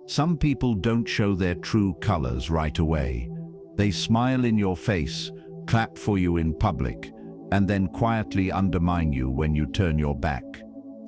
Some people don't show their true colors right away. They smile in your face, clap for you in public, and then quietly undermine you when you turn your back.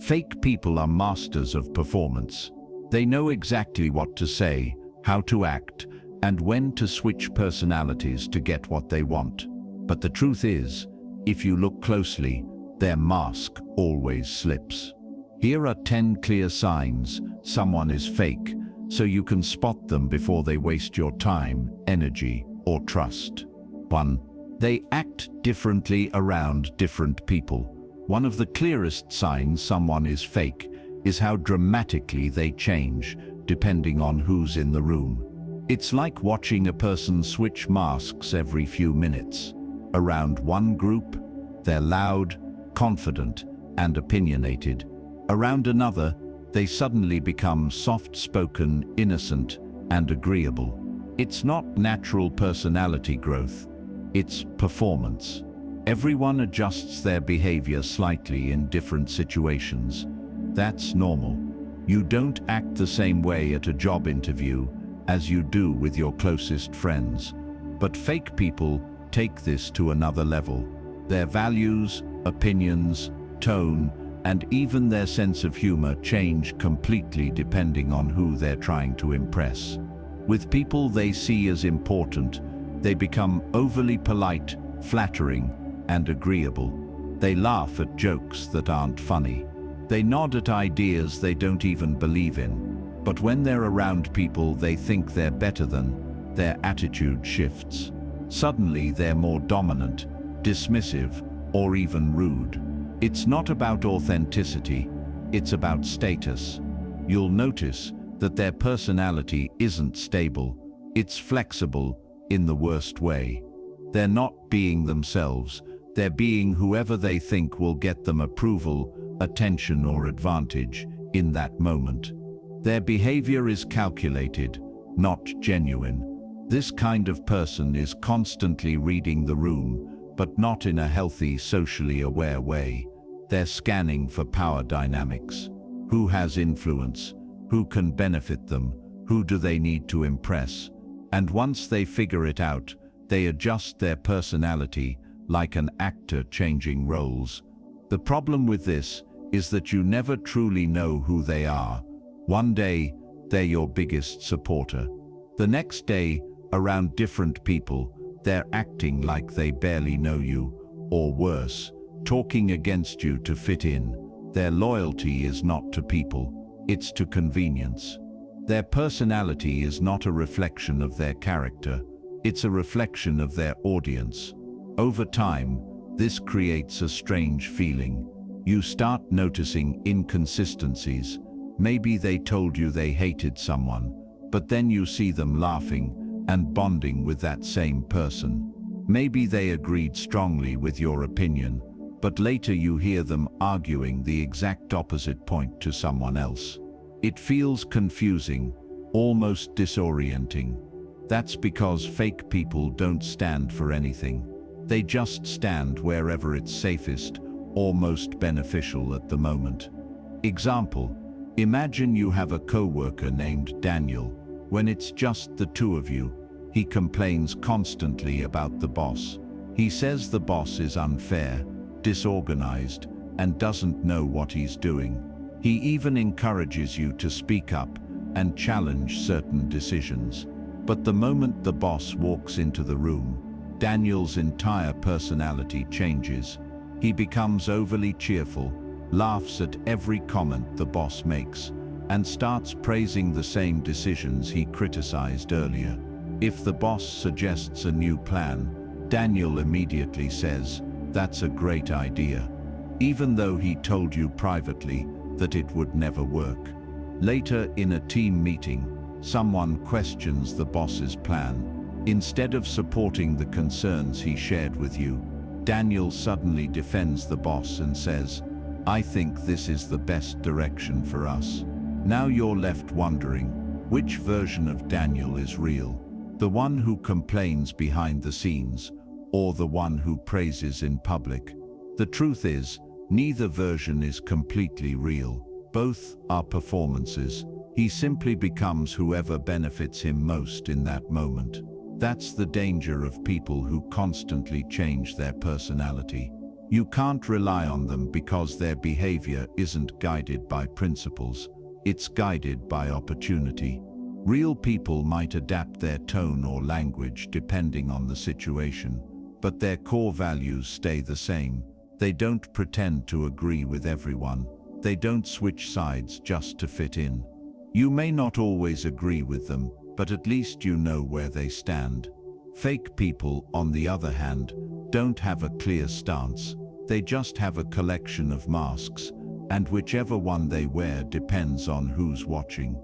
Fake people are masters of performance. They know exactly what to say, how to act, and when to switch personalities to get what they want. But the truth is, if you look closely, their mask always slips. Here are 10 clear signs someone is fake, so you can spot them before they waste your time, energy, or trust. 1. They act differently around different people. One of the clearest signs someone is fake is how dramatically they change, depending on who's in the room. It's like watching a person switch masks every few minutes. Around one group, they're loud, confident, and opinionated. Around another, they suddenly become soft-spoken, innocent, and agreeable. It's not natural personality growth, it's performance. Everyone adjusts their behavior slightly in different situations. That's normal. You don't act the same way at a job interview as you do with your closest friends. But fake people take this to another level. Their values, opinions, tone, and even their sense of humor change completely depending on who they're trying to impress. With people they see as important, they become overly polite, flattering, and agreeable. They laugh at jokes that aren't funny. They nod at ideas they don't even believe in. But when they're around people they think they're better than, their attitude shifts. Suddenly they're more dominant, dismissive, or even rude. It's not about authenticity, it's about status. You'll notice that their personality isn't stable, it's flexible in the worst way. They're not being themselves, they're being whoever they think will get them approval, attention, or advantage in that moment. Their behavior is calculated, not genuine. This kind of person is constantly reading the room, but not in a healthy, socially aware way. They're scanning for power dynamics. Who has influence? Who can benefit them? Who do they need to impress? And once they figure it out, they adjust their personality like an actor changing roles. The problem with this is that you never truly know who they are. One day, they're your biggest supporter. The next day, around different people, they're acting like they barely know you, or worse, talking against you to fit in. Their loyalty is not to people, it's to convenience. Their personality is not a reflection of their character, it's a reflection of their audience. Over time, this creates a strange feeling. You start noticing inconsistencies. Maybe they told you they hated someone, but then you see them laughing and bonding with that same person. Maybe they agreed strongly with your opinion, but later you hear them arguing the exact opposite point to someone else. It feels confusing, almost disorienting. That's because fake people don't stand for anything. They just stand wherever it's safest or most beneficial at the moment. Example, imagine you have a co-worker named Daniel. When it's just the two of you, he complains constantly about the boss. He says the boss is unfair, disorganized, and doesn't know what he's doing. He even encourages you to speak up and challenge certain decisions. But the moment the boss walks into the room, Daniel's entire personality changes. He becomes overly cheerful, laughs at every comment the boss makes, and starts praising the same decisions he criticized earlier. If the boss suggests a new plan, Daniel immediately says, "That's a great idea," even though he told you privately that it would never work. Later, in a team meeting, someone questions the boss's plan. Instead of supporting the concerns he shared with you, Daniel suddenly defends the boss and says, "I think this is the best direction for us." Now you're left wondering, which version of Daniel is real? The one who complains behind the scenes, or the one who praises in public? The truth is, neither version is completely real. Both are performances. He simply becomes whoever benefits him most in that moment. That's the danger of people who constantly change their personality. You can't rely on them because their behavior isn't guided by principles. It's guided by opportunity. Real people might adapt their tone or language depending on the situation, but their core values stay the same. They don't pretend to agree with everyone. They don't switch sides just to fit in. You may not always agree with them, but at least you know where they stand. Fake people, on the other hand, don't have a clear stance. They just have a collection of masks, and whichever one they wear depends on who's watching.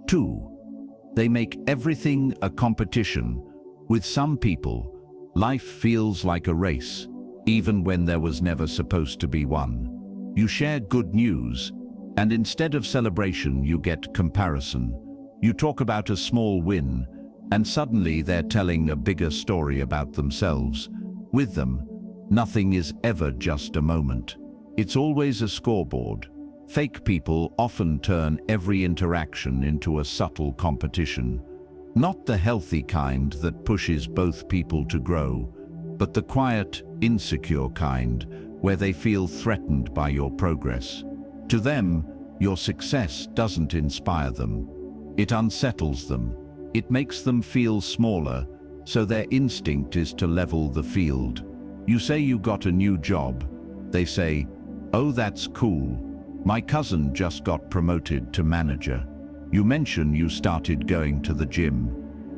2. They make everything a competition. With some people, life feels like a race, even when there was never supposed to be one. You share good news, and instead of celebration, you get comparison. You talk about a small win, and suddenly they're telling a bigger story about themselves. With them, nothing is ever just a moment. It's always a scoreboard. Fake people often turn every interaction into a subtle competition. Not the healthy kind that pushes both people to grow, but the quiet, insecure kind where they feel threatened by your progress. To them, your success doesn't inspire them. It unsettles them. It makes them feel smaller, so their instinct is to level the field. You say you got a new job. They say, "Oh, that's cool. My cousin just got promoted to manager." You mention you started going to the gym.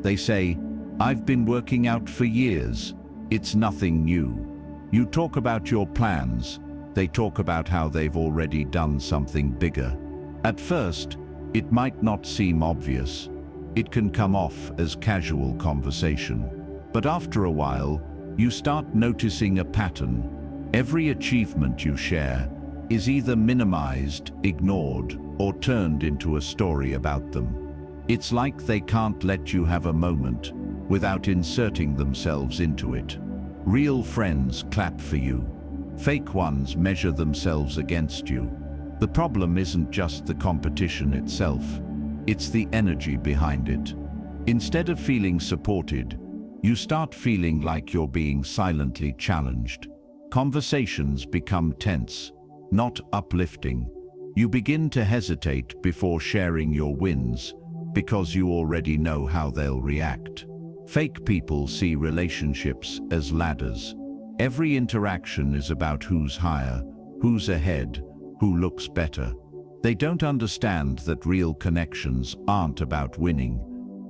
They say, "I've been working out for years. It's nothing new." You talk about your plans. They talk about how they've already done something bigger. At first, it might not seem obvious. It can come off as casual conversation. But after a while, you start noticing a pattern. Every achievement you share is either minimized, ignored, or turned into a story about them. It's like they can't let you have a moment without inserting themselves into it. Real friends clap for you. Fake ones measure themselves against you. The problem isn't just the competition itself, it's the energy behind it. Instead of feeling supported, you start feeling like you're being silently challenged. Conversations become tense, not uplifting. You begin to hesitate before sharing your wins because you already know how they'll react. Fake people see relationships as ladders. Every interaction is about who's higher, who's ahead, who looks better. They don't understand that real connections aren't about winning.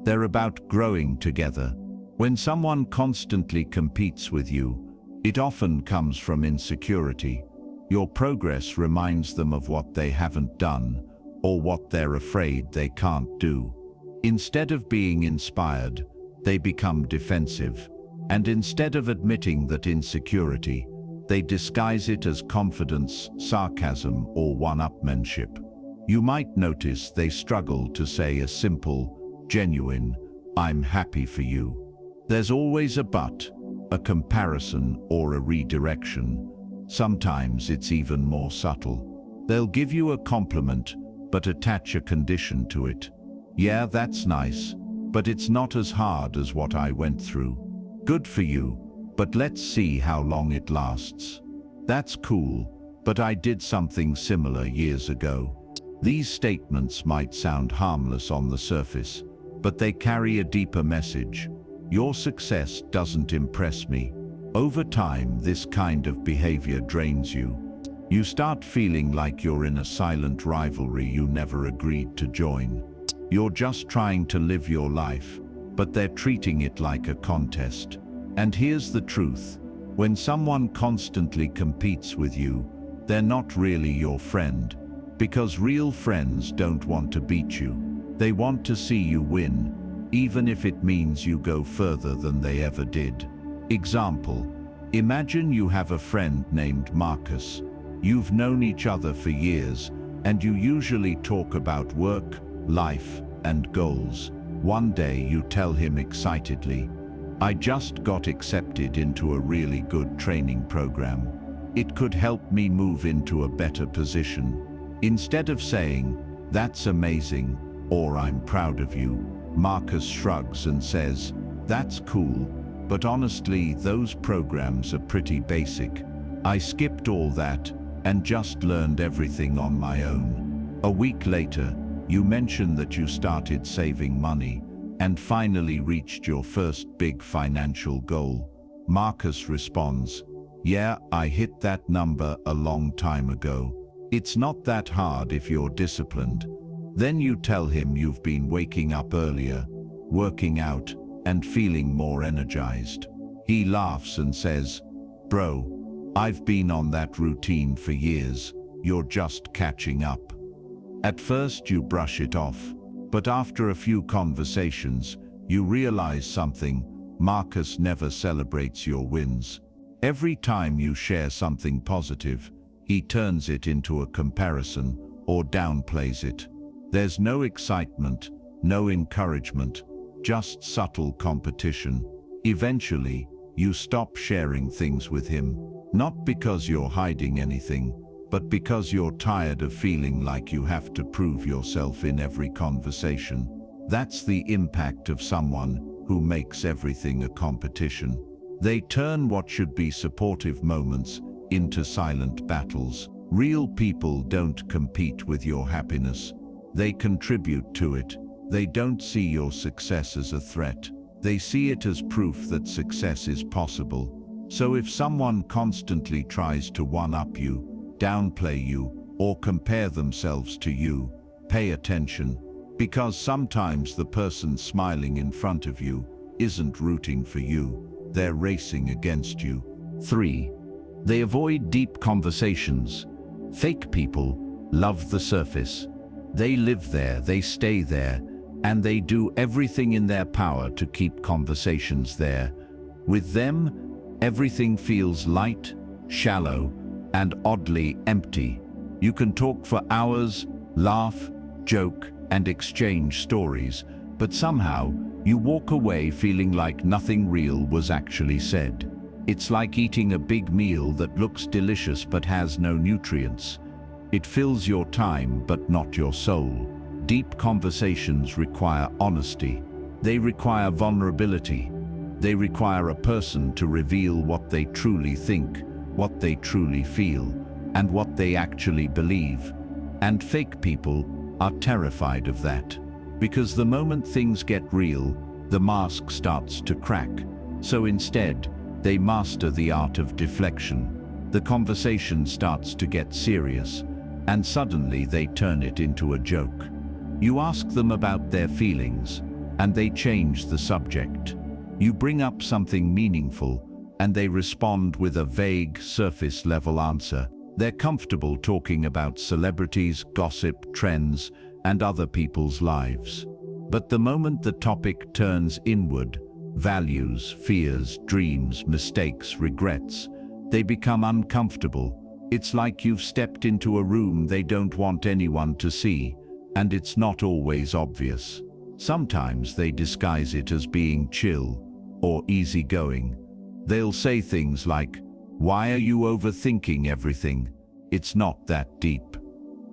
They're about growing together. When someone constantly competes with you, it often comes from insecurity. Your progress reminds them of what they haven't done or what they're afraid they can't do. Instead of being inspired, they become defensive. And instead of admitting that insecurity, they disguise it as confidence, sarcasm, or one-upmanship. You might notice they struggle to say a simple, genuine, "I'm happy for you." There's always a but, a comparison, or a redirection. Sometimes it's even more subtle. They'll give you a compliment, but attach a condition to it. "Yeah, that's nice, but it's not as hard as what I went through." "Good for you, but let's see how long it lasts." "That's cool, but I did something similar years ago." These statements might sound harmless on the surface, but they carry a deeper message. Your success doesn't impress me. Over time, this kind of behavior drains you. You start feeling like you're in a silent rivalry you never agreed to join. You're just trying to live your life, but they're treating it like a contest. And here's the truth. When someone constantly competes with you, they're not really your friend. Because real friends don't want to beat you. They want to see you win, even if it means you go further than they ever did. Example: imagine you have a friend named Marcus. You've known each other for years, and you usually talk about work, life, and goals. One day you tell him excitedly, "I just got accepted into a really good training program. It could help me move into a better position." Instead of saying, "That's amazing, or I'm proud of you. Marcus shrugs and says, "That's cool, but honestly, those programs are pretty basic. I skipped all that and just learned everything on my own." A week later, you mention that you started saving money and finally reached your first big financial goal. Marcus responds, "Yeah, I hit that number a long time ago. It's not that hard if you're disciplined." Then you tell him you've been waking up earlier, working out, and feeling more energized. He laughs and says, "Bro, I've been on that routine for years. You're just catching up." At first you brush it off, but after a few conversations, you realize something. Marcus never celebrates your wins. Every time you share something positive, he turns it into a comparison or downplays it. There's no excitement, no encouragement, just subtle competition. Eventually, you stop sharing things with him, not because you're hiding anything, but because you're tired of feeling like you have to prove yourself in every conversation. That's the impact of someone who makes everything a competition. They turn what should be supportive moments into silent battles. Real people don't compete with your happiness. They contribute to it. They don't see your success as a threat. They see it as proof that success is possible. So if someone constantly tries to one-up you, downplay you, or compare themselves to you, pay attention, because sometimes the person smiling in front of you isn't rooting for you, they're racing against you. 3. They avoid deep conversations. Fake people love the surface. They live there, they stay there, and they do everything in their power to keep conversations there. With them, everything feels light, shallow, and oddly empty. You can talk for hours, laugh, joke, and exchange stories, but somehow you walk away feeling like nothing real was actually said. It's like eating a big meal that looks delicious but has no nutrients. It fills your time but not your soul. Deep conversations require honesty. They require vulnerability. They require a person to reveal what they truly think, what they truly feel, and what they actually believe. And fake people are terrified of that. Because the moment things get real, the mask starts to crack. So instead, they master the art of deflection. The conversation starts to get serious, and suddenly they turn it into a joke. You ask them about their feelings, and they change the subject. You bring up something meaningful, and they respond with a vague, surface-level answer. They're comfortable talking about celebrities, gossip, trends, and other people's lives. But the moment the topic turns inward, values, fears, dreams, mistakes, regrets, they become uncomfortable. It's like you've stepped into a room they don't want anyone to see, and it's not always obvious. Sometimes they disguise it as being chill or easygoing. They'll say things like, "Why are you overthinking everything? It's not that deep.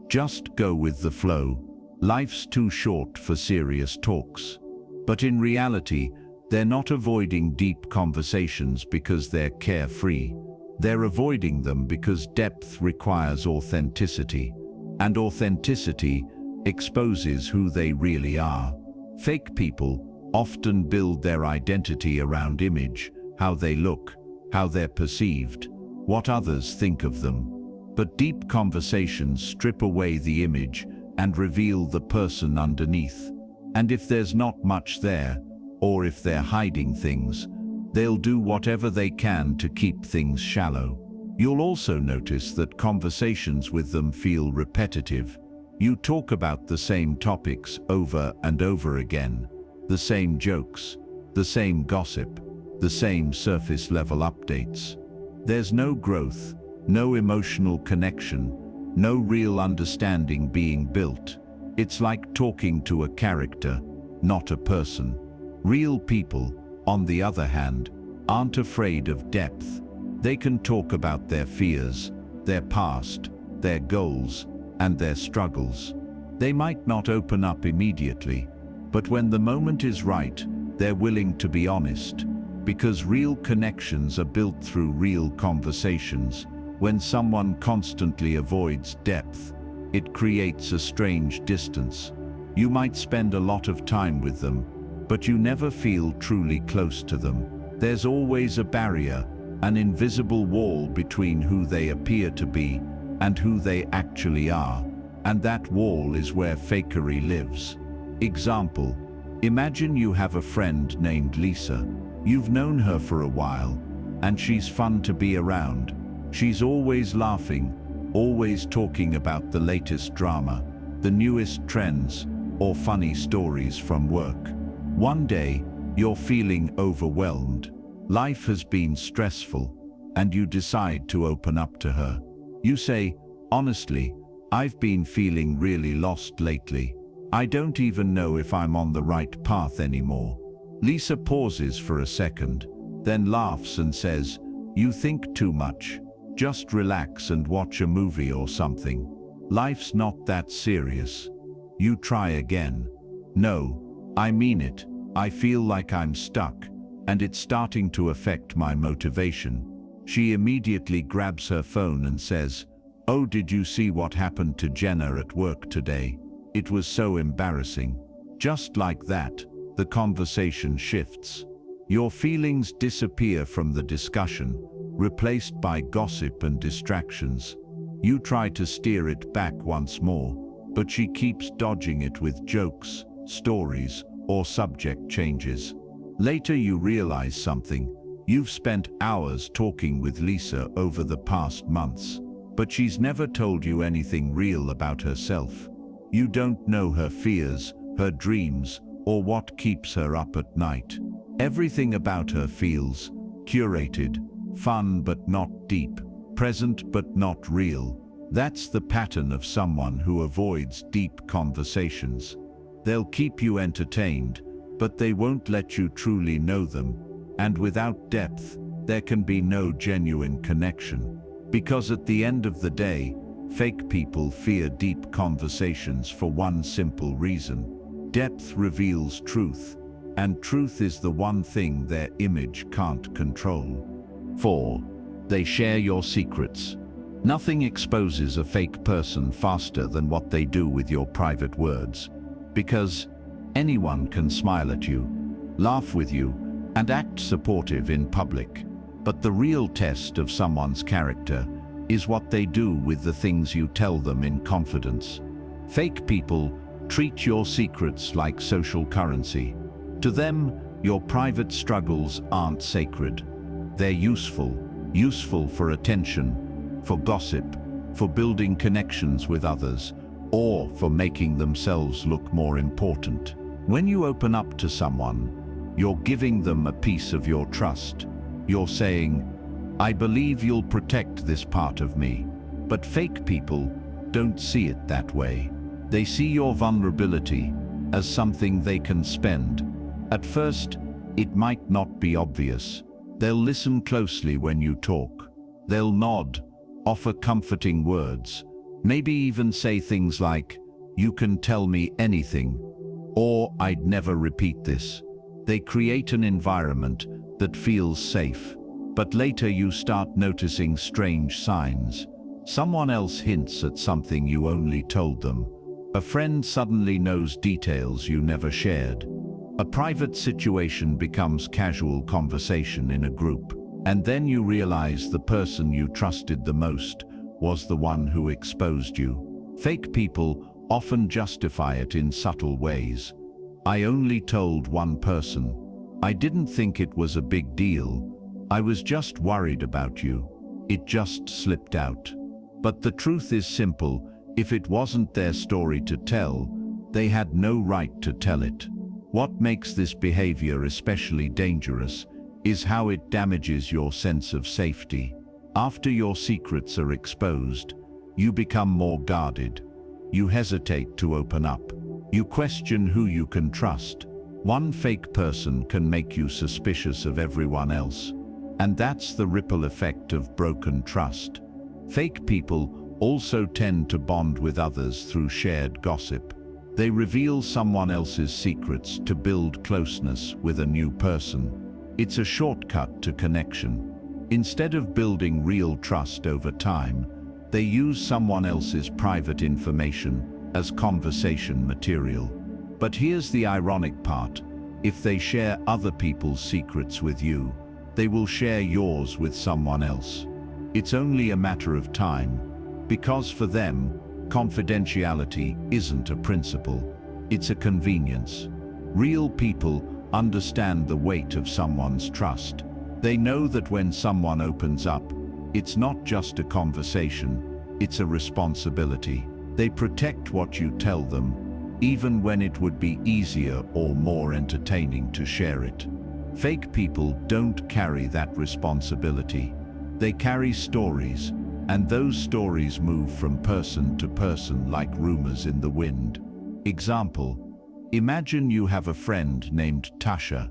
Just go with the flow. Life's too short for serious talks." But in reality, they're not avoiding deep conversations because they're carefree. They're avoiding them because depth requires authenticity, and authenticity exposes who they really are. Fake people often build their identity around image, how they look, how they're perceived, what others think of them. But deep conversations strip away the image and reveal the person underneath. And if there's not much there, or if they're hiding things, they'll do whatever they can to keep things shallow. You'll also notice that conversations with them feel repetitive. You talk about the same topics over and over again, the same jokes, the same gossip, the same surface-level updates. There's no growth, no emotional connection, no real understanding being built. It's like talking to a character, not a person. Real people, on the other hand, aren't afraid of depth. They can talk about their fears, their past, their goals, and their struggles. They might not open up immediately, but when the moment is right, they're willing to be honest. Because real connections are built through real conversations. When someone constantly avoids depth, it creates a strange distance. You might spend a lot of time with them, but you never feel truly close to them. There's always a barrier, an invisible wall between who they appear to be and who they actually are. And that wall is where fakery lives. Example: imagine you have a friend named Lisa. You've known her for a while, and she's fun to be around. She's always laughing, always talking about the latest drama, the newest trends, or funny stories from work. One day, you're feeling overwhelmed. Life has been stressful, and you decide to open up to her. You say, "Honestly, I've been feeling really lost lately. I don't even know if I'm on the right path anymore." Lisa pauses for a second, then laughs and says, "You think too much. Just relax and watch a movie or something. Life's not that serious." You try again. "No, I mean it. I feel like I'm stuck, and it's starting to affect my motivation." She immediately grabs her phone and says, "Oh, did you see what happened to Jenna at work today? It was so embarrassing." Just like that, the conversation shifts. Your feelings disappear from the discussion, replaced by gossip and distractions. You try to steer it back once more, but she keeps dodging it with jokes, stories, or subject changes. Later you realize something. You've spent hours talking with Lisa over the past months, but she's never told you anything real about herself. You don't know her fears, her dreams, or what keeps her up at night. Everything about her feels curated, fun but not deep, present but not real. That's the pattern of someone who avoids deep conversations. They'll keep you entertained, but they won't let you truly know them. And without depth, there can be no genuine connection. Because at the end of the day, fake people fear deep conversations for one simple reason. Depth reveals truth, and truth is the one thing their image can't control. 4. They share your secrets. Nothing exposes a fake person faster than what they do with your private words. Because anyone can smile at you, laugh with you, and act supportive in public. But the real test of someone's character is what they do with the things you tell them in confidence. Fake people treat your secrets like social currency. To them, your private struggles aren't sacred. They're useful for attention, for gossip, for building connections with others, or for making themselves look more important. When you open up to someone, you're giving them a piece of your trust. You're saying, "I believe you'll protect this part of me." But fake people don't see it that way. They see your vulnerability as something they can spend. At first, it might not be obvious. They'll listen closely when you talk. They'll nod, offer comforting words, maybe even say things like, "You can tell me anything," or "I'd never repeat this." They create an environment that feels safe. But later you start noticing strange signs. Someone else hints at something you only told them. A friend suddenly knows details you never shared. A private situation becomes casual conversation in a group. And then you realize the person you trusted the most was the one who exposed you. Fake people often justify it in subtle ways. "I only told one person. I didn't think it was a big deal. I was just worried about you. It just slipped out." But the truth is simple. If it wasn't their story to tell, they had no right to tell it. What makes this behavior especially dangerous is how it damages your sense of safety. After your secrets are exposed, you become more guarded. You hesitate to open up. You question who you can trust. One fake person can make you suspicious of everyone else. And that's the ripple effect of broken trust. Fake people also tend to bond with others through shared gossip. They reveal someone else's secrets to build closeness with a new person. It's a shortcut to connection. Instead of building real trust over time, they use someone else's private information as conversation material. But here's the ironic part. If they share other people's secrets with you, they will share yours with someone else. It's only a matter of time, because for them, confidentiality isn't a principle, it's a convenience. Real people understand the weight of someone's trust. They know that when someone opens up, it's not just a conversation, it's a responsibility. They protect what you tell them, even when it would be easier or more entertaining to share it. Fake people don't carry that responsibility. They carry stories, and those stories move from person to person like rumors in the wind. Example: imagine you have a friend named Tasha.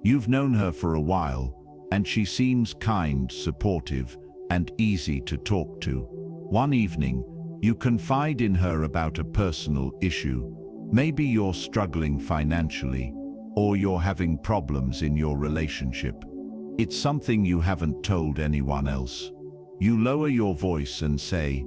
You've known her for a while, and she seems kind, supportive, and easy to talk to. One evening, you confide in her about a personal issue. Maybe you're struggling financially, or you're having problems in your relationship. It's something you haven't told anyone else. You lower your voice and say,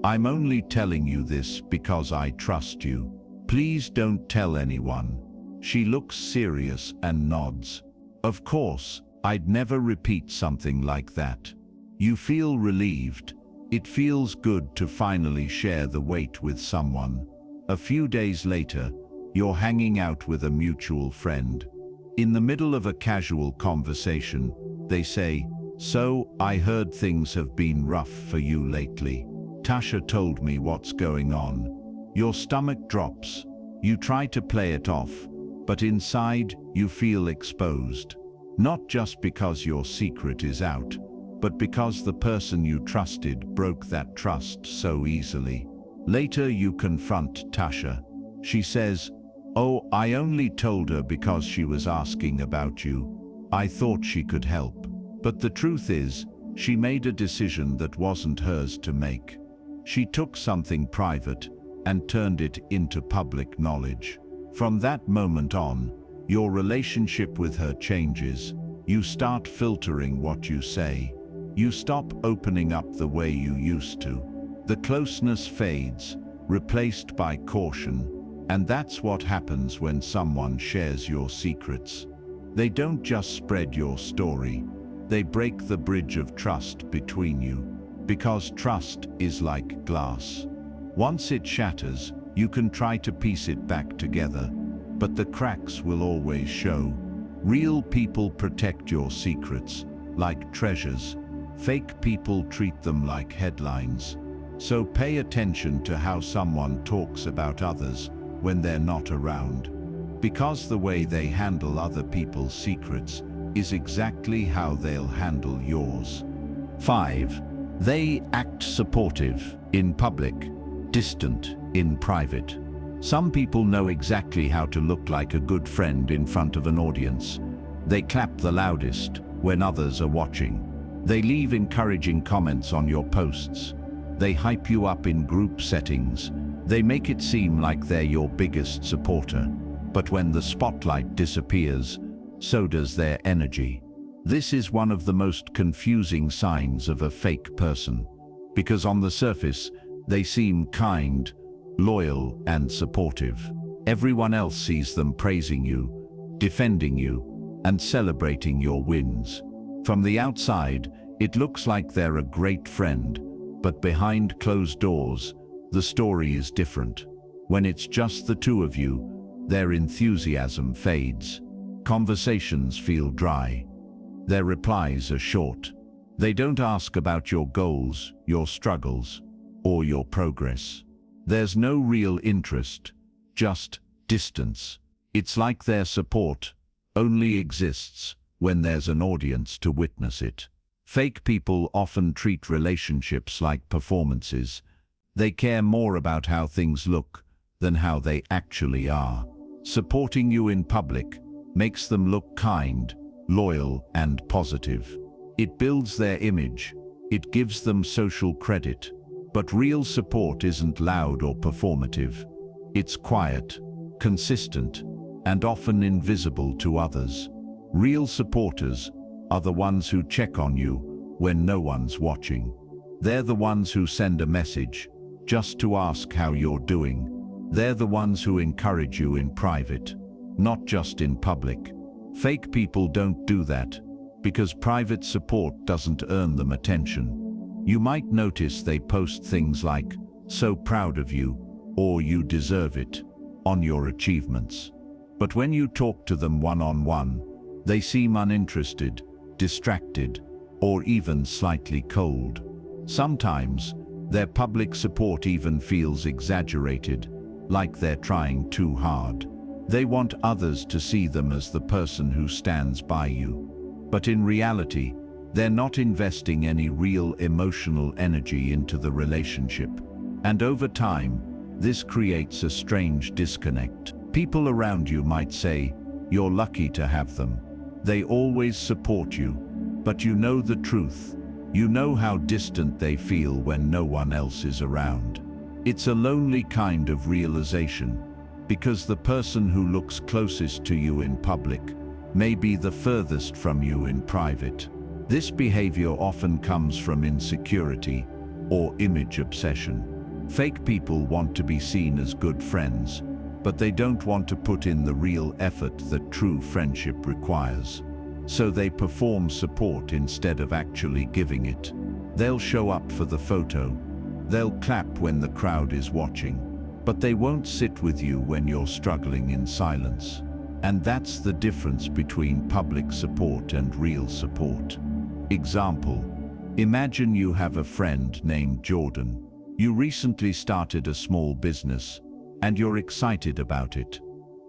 "I'm only telling you this because I trust you. Please don't tell anyone." She looks serious and nods. "Of course, I'd never repeat something like that." You feel relieved. It feels good to finally share the weight with someone. A few days later, you're hanging out with a mutual friend. In the middle of a casual conversation, they say, "So, I heard things have been rough for you lately. Tasha told me what's going on." Your stomach drops. You try to play it off, but inside you feel exposed. Not just because your secret is out, but because the person you trusted broke that trust so easily. Later you confront Tasha. She says, "Oh, I only told her because she was asking about you. I thought she could help." But the truth is, she made a decision that wasn't hers to make. She took something private and turned it into public knowledge. From that moment on, your relationship with her changes. You start filtering what you say. You stop opening up the way you used to. The closeness fades, replaced by caution, and that's what happens when someone shares your secrets. They don't just spread your story, they break the bridge of trust between you. Because trust is like glass. Once it shatters, you can try to piece it back together, but the cracks will always show. Real people protect your secrets like treasures. Fake people treat them like headlines. So pay attention to how someone talks about others when they're not around, because the way they handle other people's secrets is exactly how they'll handle yours. 5. They act supportive in public, distant in private. Some people know exactly how to look like a good friend in front of an audience. They clap the loudest when others are watching. They leave encouraging comments on your posts. They hype you up in group settings. They make it seem like they're your biggest supporter. But when the spotlight disappears, so does their energy. This is one of the most confusing signs of a fake person, because on the surface, they seem kind, loyal, and supportive. Everyone else sees them praising you, defending you, and celebrating your wins. From the outside, it looks like they're a great friend, but behind closed doors, the story is different. When it's just the two of you, their enthusiasm fades. Conversations feel dry. Their replies are short. They don't ask about your goals, your struggles, or your progress. There's no real interest, just distance. It's like their support only exists when there's an audience to witness it. Fake people often treat relationships like performances. They care more about how things look than how they actually are. Supporting you in public makes them look kind, loyal, and positive. It builds their image. It gives them social credit. But real support isn't loud or performative. It's quiet, consistent, and often invisible to others. Real supporters are the ones who check on you when no one's watching. They're the ones who send a message just to ask how you're doing. They're the ones who encourage you in private, not just in public. Fake people don't do that because private support doesn't earn them attention. You might notice they post things like, "So proud of you," or "You deserve it," on your achievements. But when you talk to them one-on-one, they seem uninterested, distracted, or even slightly cold. Sometimes, their public support even feels exaggerated, like they're trying too hard. They want others to see them as the person who stands by you. But in reality, they're not investing any real emotional energy into the relationship. And over time, this creates a strange disconnect. People around you might say, "You're lucky to have them. They always support you." But you know the truth. You know how distant they feel when no one else is around. It's a lonely kind of realization, because the person who looks closest to you in public may be the furthest from you in private. This behavior often comes from insecurity or image obsession. Fake people want to be seen as good friends, but they don't want to put in the real effort that true friendship requires. So they perform support instead of actually giving it. They'll show up for the photo. They'll clap when the crowd is watching, but they won't sit with you when you're struggling in silence. And that's the difference between public support and real support. Example: imagine you have a friend named Jordan. You recently started a small business, and you're excited about it.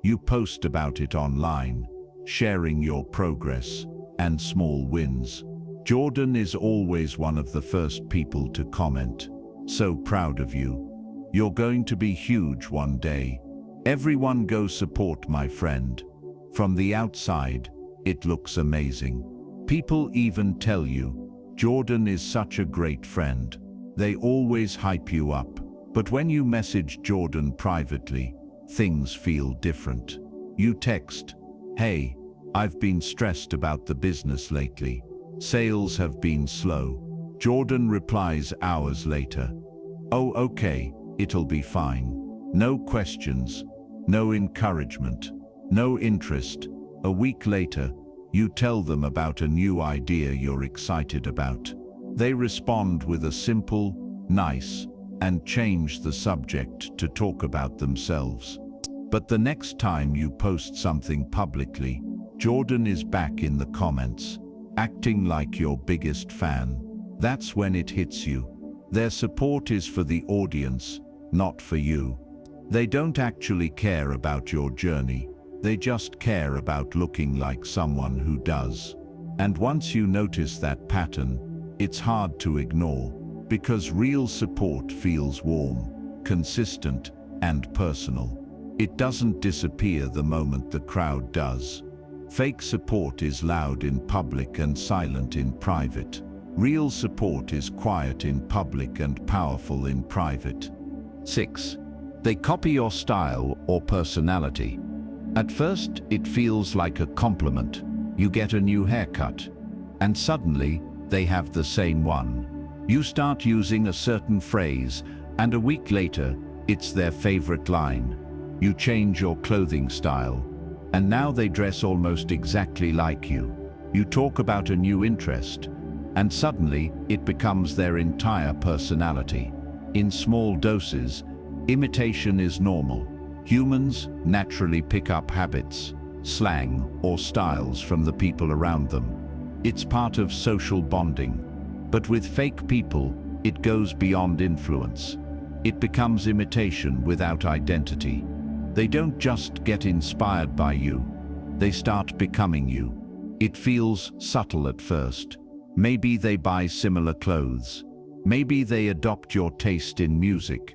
You post about it online, sharing your progress and small wins. Jordan is always one of the first people to comment, "So proud of you. You're going to be huge one day. Everyone go support my friend." From the outside, it looks amazing. People even tell you, "Jordan is such a great friend." They always hype you up. But when you message Jordan privately, things feel different. You text, "Hey, I've been stressed about the business lately. Sales have been slow." Jordan replies hours later, "Oh, okay, it'll be fine." No questions, no encouragement, no interest. A week later, you tell them about a new idea you're excited about. They respond with a simple, "Nice," and change the subject to talk about themselves. But the next time you post something publicly, Jordan is back in the comments, acting like your biggest fan. That's when it hits you. Their support is for the audience, not for you. They don't actually care about your journey. They just care about looking like someone who does. And once you notice that pattern, it's hard to ignore, because real support feels warm, consistent, and personal. It doesn't disappear the moment the crowd does. Fake support is loud in public and silent in private. Real support is quiet in public and powerful in private. 6. They copy your style or personality. At first, it feels like a compliment. You get a new haircut, and suddenly, they have the same one. You start using a certain phrase, and a week later, it's their favorite line. You change your clothing style, and now they dress almost exactly like you. You talk about a new interest, and suddenly it becomes their entire personality. In small doses, imitation is normal. Humans naturally pick up habits, slang, or styles from the people around them. It's part of social bonding. But with fake people, it goes beyond influence. It becomes imitation without identity. They don't just get inspired by you, they start becoming you. It feels subtle at first. Maybe they buy similar clothes. Maybe they adopt your taste in music.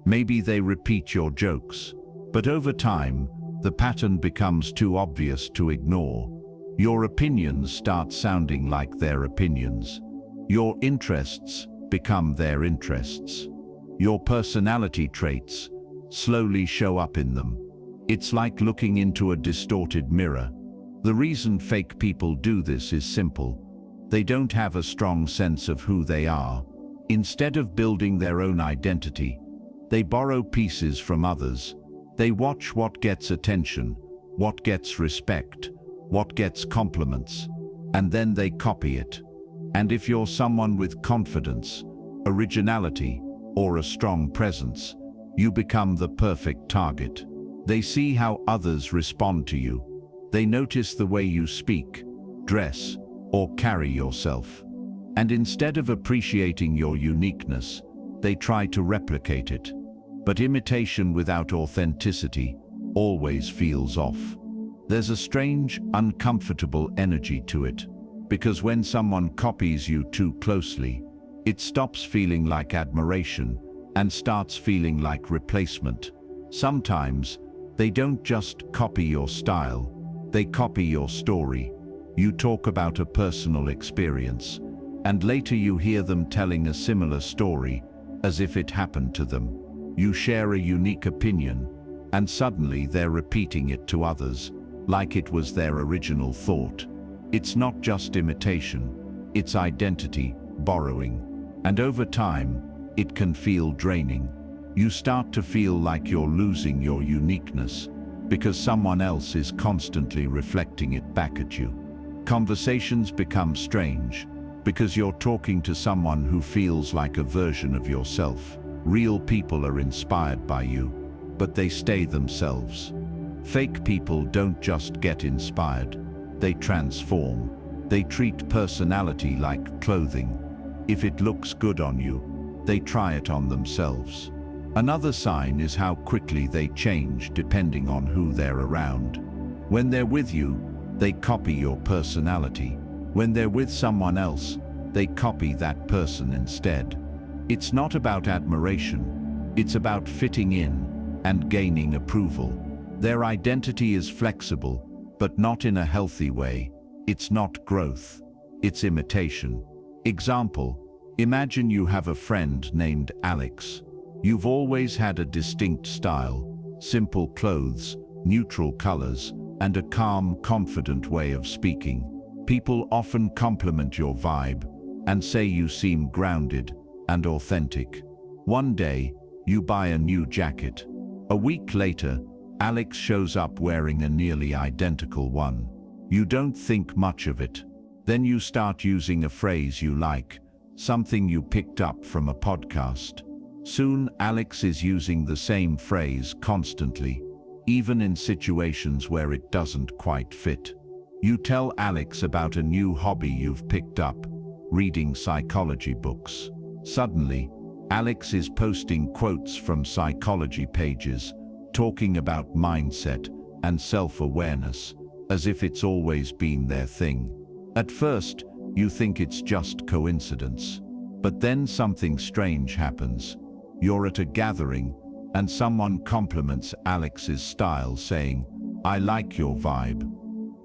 Maybe they repeat your jokes. But over time, the pattern becomes too obvious to ignore. Your opinions start sounding like their opinions. Your interests become their interests. Your personality traits slowly show up in them. It's like looking into a distorted mirror. The reason fake people do this is simple. They don't have a strong sense of who they are. Instead of building their own identity, they borrow pieces from others. They watch what gets attention, what gets respect, what gets compliments, and then they copy it. And if you're someone with confidence, originality, or a strong presence, you become the perfect target. They see how others respond to you. They notice the way you speak, dress, or carry yourself. And instead of appreciating your uniqueness, they try to replicate it. But imitation without authenticity always feels off. There's a strange, uncomfortable energy to it, because when someone copies you too closely, it stops feeling like admiration and starts feeling like replacement. Sometimes, they don't just copy your style, they copy your story. You talk about a personal experience, and later you hear them telling a similar story, as if it happened to them. You share a unique opinion, and suddenly they're repeating it to others, like it was their original thought. It's not just imitation, it's identity borrowing. And over time, it can feel draining. You start to feel like you're losing your uniqueness, because someone else is constantly reflecting it back at you. Conversations become strange, because you're talking to someone who feels like a version of yourself. Real people are inspired by you, but they stay themselves. Fake people don't just get inspired, they transform. They treat personality like clothing. If it looks good on you, they try it on themselves. Another sign is how quickly they change depending on who they're around. When they're with you, they copy your personality. When they're with someone else, they copy that person instead. It's not about admiration, it's about fitting in and gaining approval. Their identity is flexible, but not in a healthy way. It's not growth, it's imitation. Example, imagine you have a friend named Alex. You've always had a distinct style, simple clothes, neutral colors, and a calm, confident way of speaking. People often compliment your vibe and say you seem grounded and authentic. One day, you buy a new jacket. A week later, Alex shows up wearing a nearly identical one. You don't think much of it. Then you start using a phrase you like, something you picked up from a podcast. Soon, Alex is using the same phrase constantly, even in situations where it doesn't quite fit. You tell Alex about a new hobby you've picked up, reading psychology books. Suddenly, Alex is posting quotes from psychology pages, talking about mindset and self-awareness, as if it's always been their thing. At first, you think it's just coincidence. But then something strange happens. You're at a gathering, and someone compliments Alex's style, saying, "I like your vibe.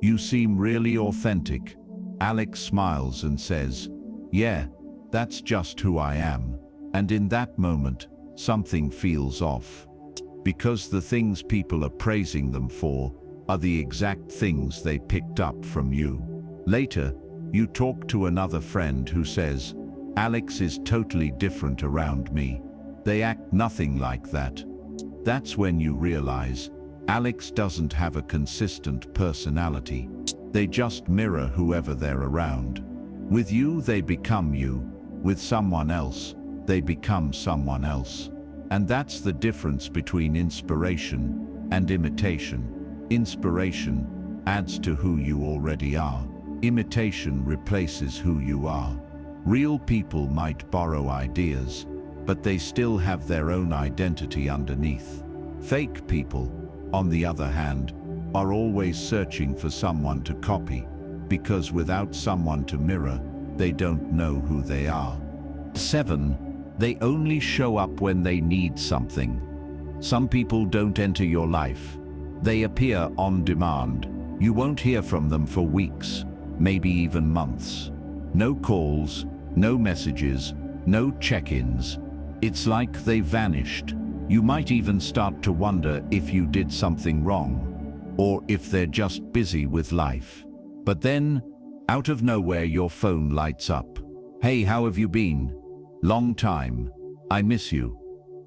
You seem really authentic." Alex smiles and says, "Yeah, that's just who I am." And in that moment, something feels off. Because the things people are praising them for are the exact things they picked up from you. Later, you talk to another friend who says, "Alex is totally different around me. They act nothing like that." That's when you realize Alex doesn't have a consistent personality. They just mirror whoever they're around. With you, they become you. With someone else, they become someone else. And that's the difference between inspiration and imitation. Inspiration adds to who you already are. Imitation replaces who you are. Real people might borrow ideas, but they still have their own identity underneath. Fake people, on the other hand, are always searching for someone to copy, because without someone to mirror, they don't know who they are. 7. They only show up when they need something. Some people don't enter your life. They appear on demand. You won't hear from them for weeks, maybe even months. No calls, no messages, no check-ins. It's like they vanished. You might even start to wonder if you did something wrong, or if they're just busy with life. But then, out of nowhere, your phone lights up. "Hey, how have you been? Long time. I miss you.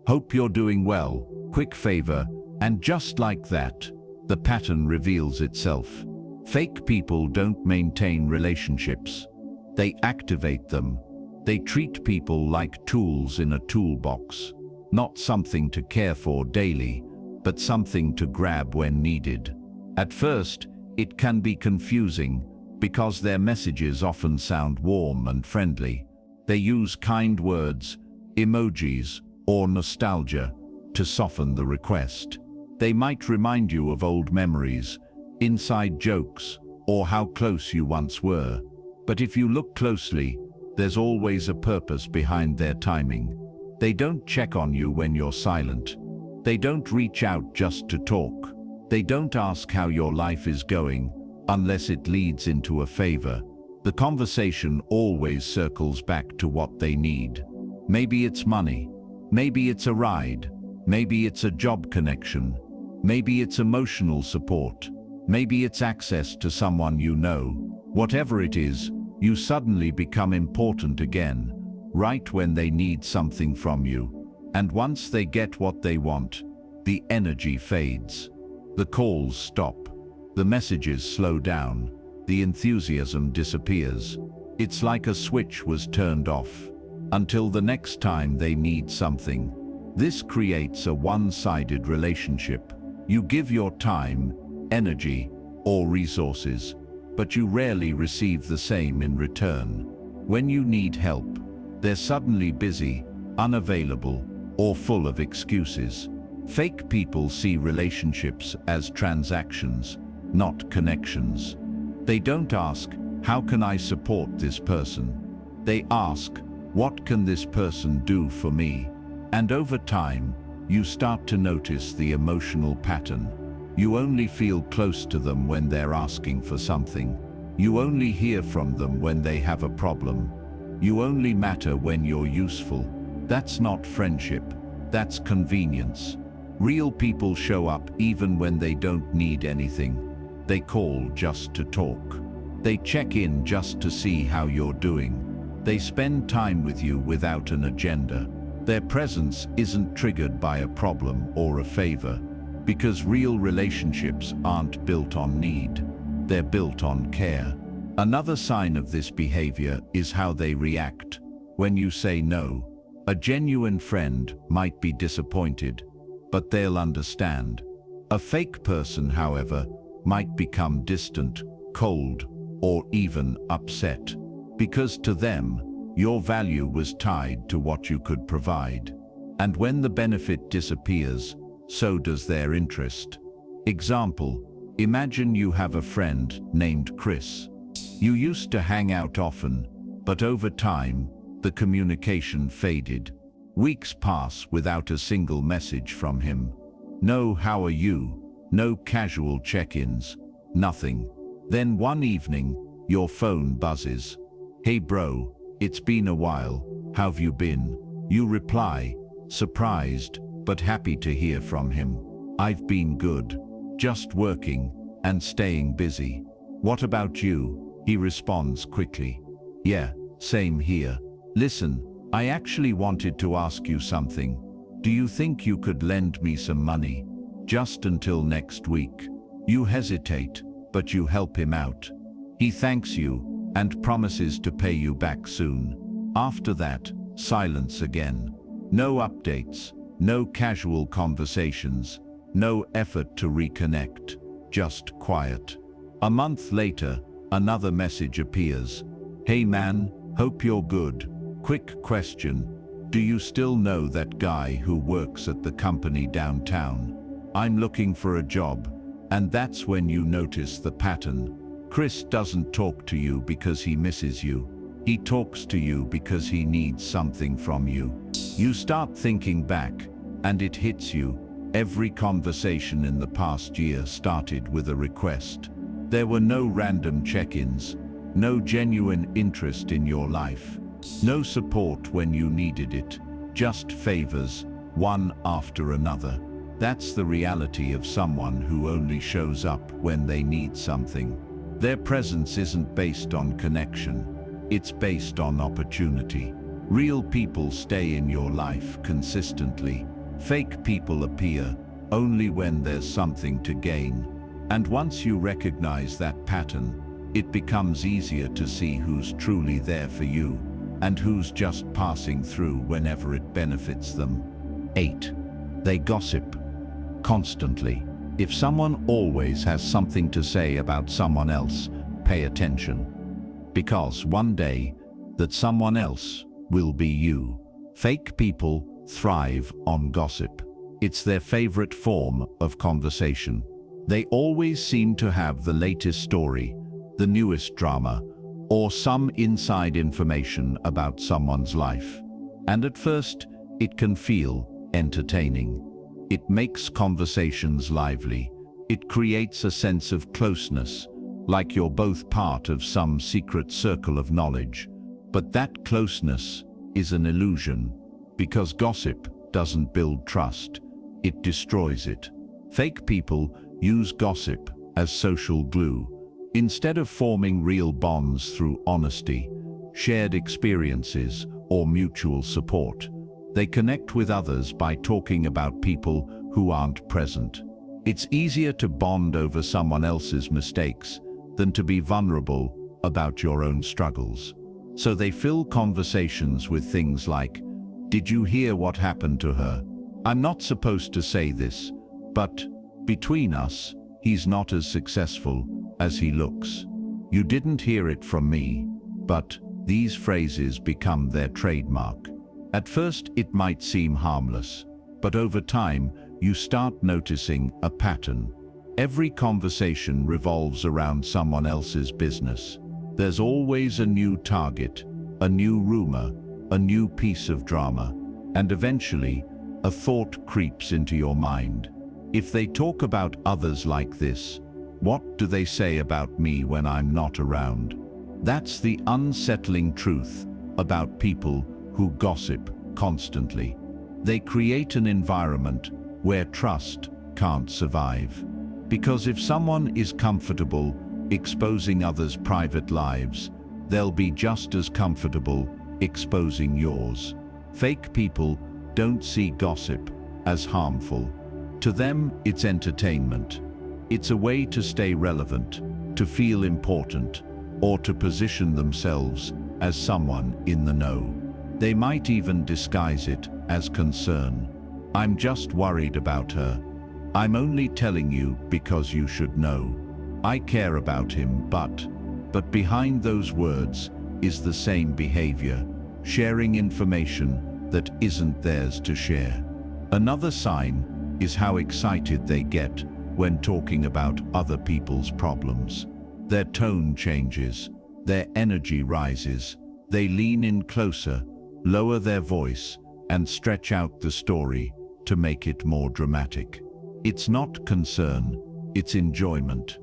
Hope you're doing well. Quick favor." And just like that, the pattern reveals itself. Fake people don't maintain relationships. They activate them. They treat people like tools in a toolbox, not something to care for daily, but something to grab when needed. At first, it can be confusing because their messages often sound warm and friendly. They use kind words, emojis, or nostalgia to soften the request. They might remind you of old memories, inside jokes, or how close you once were. But if you look closely, there's always a purpose behind their timing. They don't check on you when you're silent. They don't reach out just to talk. They don't ask how your life is going, unless it leads into a favor. The conversation always circles back to what they need. Maybe it's money. Maybe it's a ride. Maybe it's a job connection. Maybe it's emotional support. Maybe it's access to someone you know. Whatever it is, you suddenly become important again, right when they need something from you. And once they get what they want, the energy fades. The calls stop. The messages slow down. The enthusiasm disappears. It's like a switch was turned off, until the next time they need something. This creates a one-sided relationship. You give your time, energy, or resources, but you rarely receive the same in return. When you need help, they're suddenly busy, unavailable, or full of excuses. Fake people see relationships as transactions, not connections. They don't ask, "How can I support this person?" They ask, "What can this person do for me?" And over time, you start to notice the emotional pattern. You only feel close to them when they're asking for something. You only hear from them when they have a problem. You only matter when you're useful. That's not friendship. That's convenience. Real people show up even when they don't need anything. They call just to talk. They check in just to see how you're doing. They spend time with you without an agenda. Their presence isn't triggered by a problem or a favor, because real relationships aren't built on need. They're built on care. Another sign of this behavior is how they react when you say no. A genuine friend might be disappointed, but they'll understand. A fake person, however, might become distant, cold, or even upset, because to them, your value was tied to what you could provide. And when the benefit disappears, so does their interest. Example, imagine you have a friend named Chris. You used to hang out often, but over time, the communication faded. Weeks pass without a single message from him. No "how are you?" No casual check-ins, nothing. Then one evening, your phone buzzes. "Hey bro, it's been a while, how've you been?" You reply, surprised, but happy to hear from him. "I've been good, just working and staying busy. What about you?" He responds quickly. "Yeah, same here. Listen, I actually wanted to ask you something. Do you think you could lend me some money? Just until next week." You hesitate, but you help him out. He thanks you and promises to pay you back soon. After that, silence again. No updates, no casual conversations, no effort to reconnect, just quiet. A month later, another message appears. "Hey man, hope you're good. Quick question. Do you still know that guy who works at the company downtown? I'm looking for a job." And that's when you notice the pattern. Chris doesn't talk to you because he misses you. He talks to you because he needs something from you. You start thinking back, and it hits you. Every conversation in the past year started with a request. There were no random check-ins, no genuine interest in your life, no support when you needed it. just favors, one after another. That's the reality of someone who only shows up when they need something. Their presence isn't based on connection, it's based on opportunity. Real people stay in your life consistently. Fake people appear only when there's something to gain. And once you recognize that pattern, it becomes easier to see who's truly there for you and who's just passing through whenever it benefits them. 8. They gossip constantly. If someone always has something to say about someone else, pay attention. Because one day, that someone else will be you. Fake people thrive on gossip. It's their favorite form of conversation. They always seem to have the latest story, the newest drama, or some inside information about someone's life. And at first, it can feel entertaining. It makes conversations lively. It creates a sense of closeness, like you're both part of some secret circle of knowledge. But that closeness is an illusion, because gossip doesn't build trust, it destroys it. Fake people use gossip as social glue. Instead of forming real bonds through honesty, shared experiences, or mutual support, they connect with others by talking about people who aren't present. It's easier to bond over someone else's mistakes than to be vulnerable about your own struggles. So they fill conversations with things like, "Did you hear what happened to her? I'm not supposed to say this, but between us, he's not as successful as he looks. You didn't hear it from me," but these phrases become their trademark. At first, it might seem harmless, but over time, you start noticing a pattern. Every conversation revolves around someone else's business. There's always a new target, a new rumor, a new piece of drama, and eventually, a thought creeps into your mind. If they talk about others like this, what do they say about me when I'm not around? That's the unsettling truth about people who gossip constantly. They create an environment where trust can't survive. Because if someone is comfortable exposing others' private lives, they'll be just as comfortable exposing yours. Fake people don't see gossip as harmful. To them, it's entertainment. It's a way to stay relevant, to feel important, or to position themselves as someone in the know. They might even disguise it as concern. "I'm just worried about her. I'm only telling you because you should know. I care about him, but behind those words is the same behavior, sharing information that isn't theirs to share. Another sign is how excited they get when talking about other people's problems. Their tone changes, their energy rises, they lean in closer, lower their voice, and stretch out the story to make it more dramatic. It's not concern, it's enjoyment.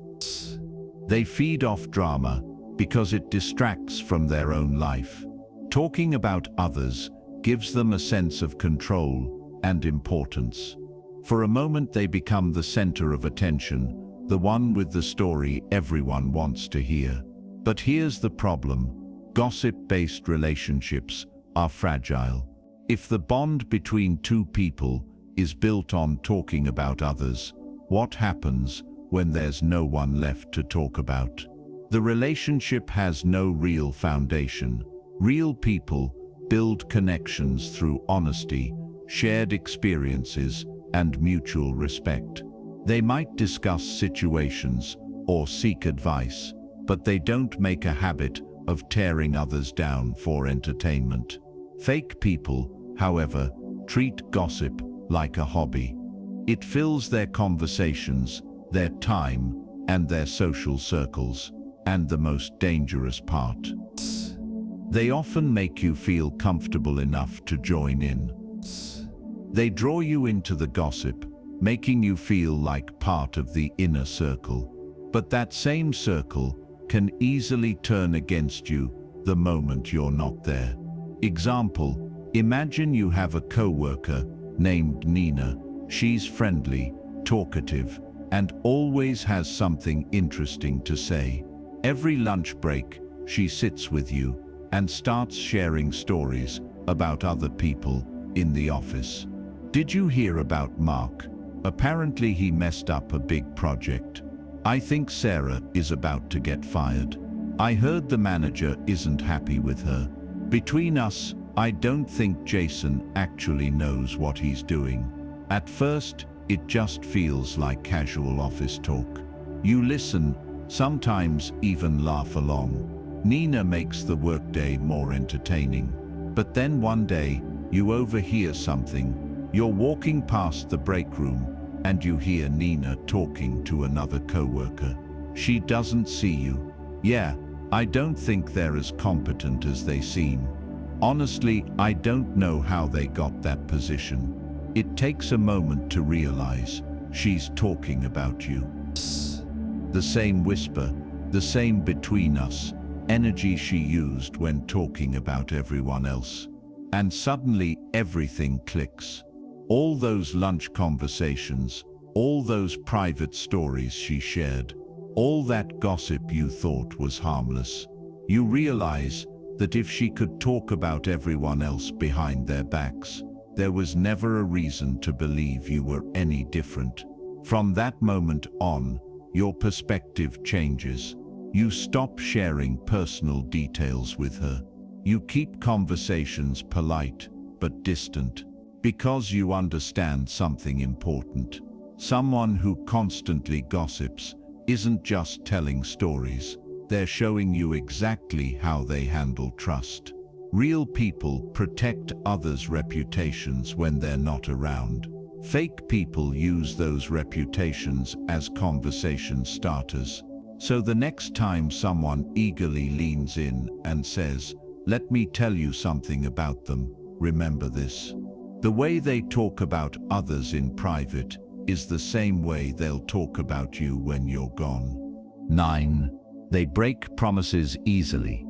They feed off drama because it distracts from their own life. Talking about others gives them a sense of control and importance. For a moment they become the center of attention, the one with the story everyone wants to hear. But here's the problem: gossip-based relationships are fragile. If the bond between two people is built on talking about others, what happens when there's no one left to talk about? The relationship has no real foundation. Real people build connections through honesty, shared experiences, and mutual respect. They might discuss situations or seek advice, but they don't make a habit of tearing others down for entertainment. Fake people, however, treat gossip like a hobby. It fills their conversations, their time, and their social circles. And the most dangerous part: they often make you feel comfortable enough to join in. They draw you into the gossip, making you feel like part of the inner circle. But that same circle can easily turn against you the moment you're not there. Example: Imagine you have a co-worker named Nina. She's friendly, talkative, and always has something interesting to say. Every lunch break, she sits with you and starts sharing stories about other people in the office. Did you hear about Mark? Apparently he messed up a big project. I think Sarah is about to get fired. I heard the manager isn't happy with her. Between us, I don't think Jason actually knows what he's doing. At first, it just feels like casual office talk. You listen, sometimes even laugh along. Nina makes the workday more entertaining. But then one day, you overhear something. You're walking past the break room, and you hear Nina talking to another coworker. She doesn't see you. Yeah, I don't think they're as competent as they seem. Honestly, I don't know how they got that position. It takes a moment to realize she's talking about you. The same whisper, the same between us, energy she used when talking about everyone else. And suddenly everything clicks. All those lunch conversations, all those private stories she shared, all that gossip you thought was harmless. You realize that if she could talk about everyone else behind their backs, there was never a reason to believe you were any different. From that moment on, your perspective changes. You stop sharing personal details with her. You keep conversations polite but distant, because you understand something important. Someone who constantly gossips isn't just telling stories. They're showing you exactly how they handle trust. Real people protect others' reputations when they're not around. Fake people use those reputations as conversation starters. So the next time someone eagerly leans in and says, "Let me tell you something about them," remember this. The way they talk about others in private is the same way they'll talk about you when you're gone. 9. They break promises easily.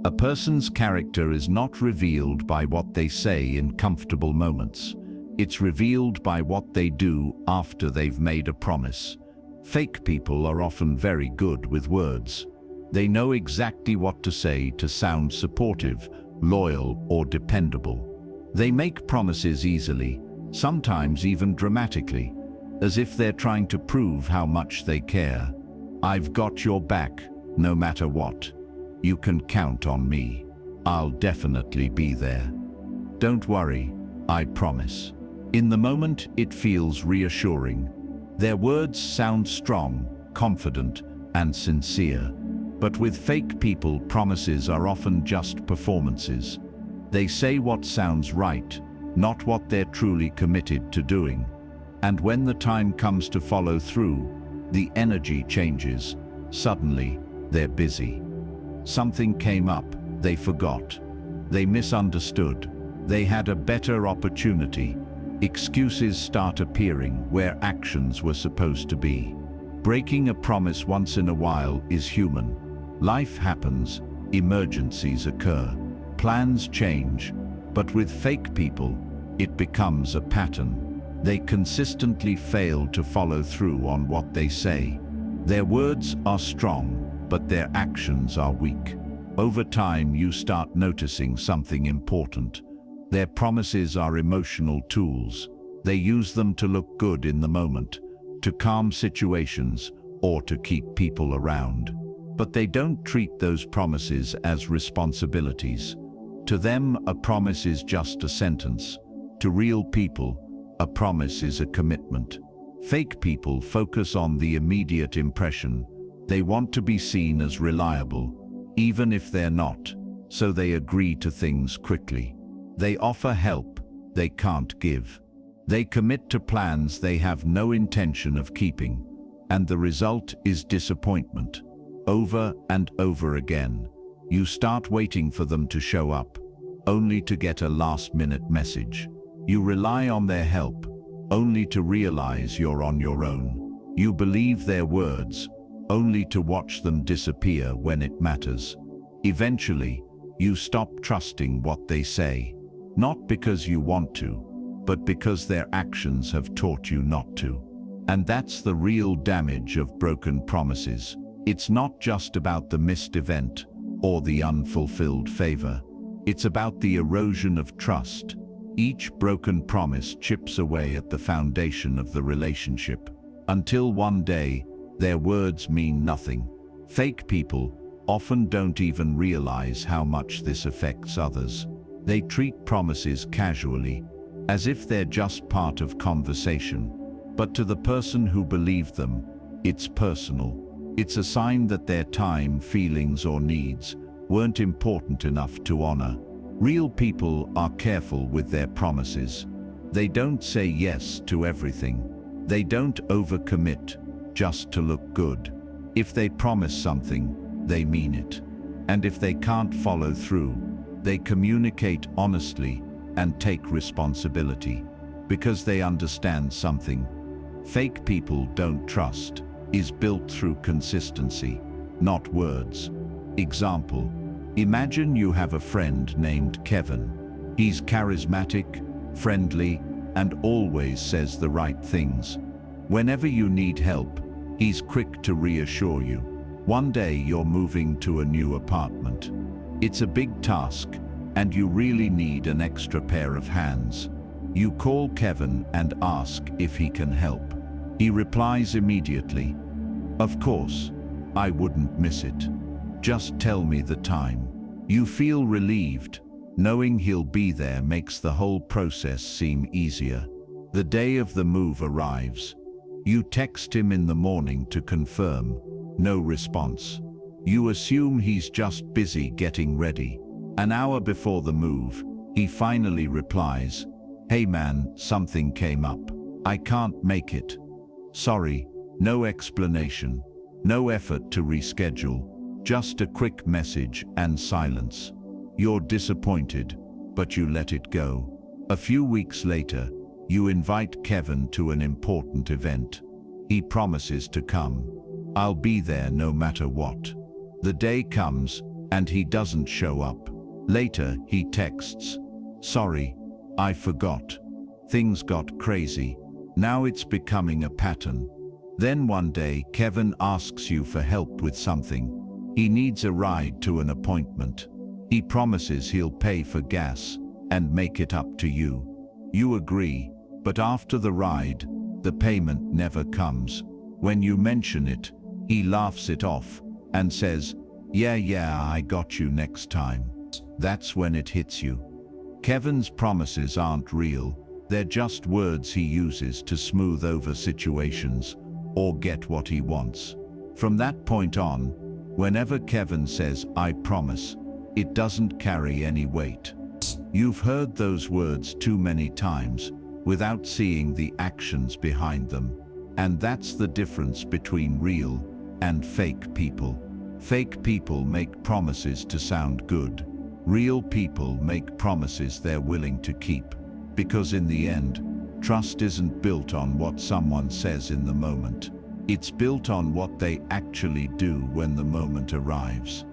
A person's character is not revealed by what they say in comfortable moments. It's revealed by what they do after they've made a promise. Fake people are often very good with words. They know exactly what to say to sound supportive, loyal, or dependable. They make promises easily, sometimes even dramatically, as if they're trying to prove how much they care. "I've got your back, no matter what. You can count on me. I'll definitely be there. Don't worry, I promise." In the moment, it feels reassuring. Their words sound strong, confident, and sincere. But with fake people, promises are often just performances. They say what sounds right, not what they're truly committed to doing. And when the time comes to follow through, the energy changes. Suddenly, they're busy. Something came up, they forgot. They misunderstood. They had a better opportunity. Excuses start appearing where actions were supposed to be. Breaking a promise once in a while is human. Life happens, emergencies occur, plans change, but with fake people, it becomes a pattern. They consistently fail to follow through on what they say. Their words are strong, but their actions are weak. Over time, you start noticing something important. Their promises are emotional tools. They use them to look good in the moment, to calm situations, or to keep people around. But they don't treat those promises as responsibilities. To them, a promise is just a sentence. To real people, a promise is a commitment. Fake people focus on the immediate impression. They want to be seen as reliable, even if they're not, so they agree to things quickly. They offer help they can't give. They commit to plans they have no intention of keeping, and the result is disappointment. Over and over again, you start waiting for them to show up, only to get a last-minute message. You rely on their help, only to realize you're on your own. You believe their words, only to watch them disappear when it matters. Eventually, you stop trusting what they say. not because you want to, but because their actions have taught you not to. And that's the real damage of broken promises. It's not just about the missed event or the unfulfilled favor. It's about the erosion of trust. Each broken promise chips away at the foundation of the relationship, until one day, their words mean nothing. Fake people often don't even realize how much this affects others. They treat promises casually, as if they're just part of conversation. But to the person who believed them, it's personal. It's a sign that their time, feelings, or needs weren't important enough to honor. Real people are careful with their promises. They don't say yes to everything. They don't overcommit just to look good. If they promise something, they mean it. And if they can't follow through, they communicate honestly and take responsibility, because they understand something fake people don't trust is built through consistency, not words. Example: imagine you have a friend named Kevin. He's charismatic, friendly, and always says the right things. Whenever you need help, he's quick to reassure you. One day you're moving to a new apartment. It's a big task, and you really need an extra pair of hands. You call Kevin and ask if he can help. He replies immediately, "Of course, I wouldn't miss it. Just tell me the time." You feel relieved. Knowing he'll be there makes the whole process seem easier. The day of the move arrives. You text him in the morning to confirm. No response. You assume he's just busy getting ready. An hour before the move, he finally replies, "Hey man, something came up. I can't make it. Sorry." No explanation, no effort to reschedule, just a quick message and silence. You're disappointed, but you let it go. A few weeks later, you invite Kevin to an important event. He promises to come. "I'll be there no matter what." The day comes, and he doesn't show up. Later, he texts, "Sorry, I forgot. Things got crazy." Now it's becoming a pattern. Then one day, Kevin asks you for help with something. He needs a ride to an appointment. He promises he'll pay for gas and make it up to you. You agree, but after the ride, the payment never comes. When you mention it, he laughs it off and says, Yeah, I got you next time." That's when it hits you. Kevin's promises aren't real. They're just words he uses to smooth over situations or get what he wants. From that point on, whenever Kevin says, "I promise," it doesn't carry any weight. You've heard those words too many times without seeing the actions behind them. And that's the difference between real and fake people. Fake people make promises to sound good. Real people make promises they're willing to keep. Because in the end, trust isn't built on what someone says in the moment. It's built on what they actually do when the moment arrives.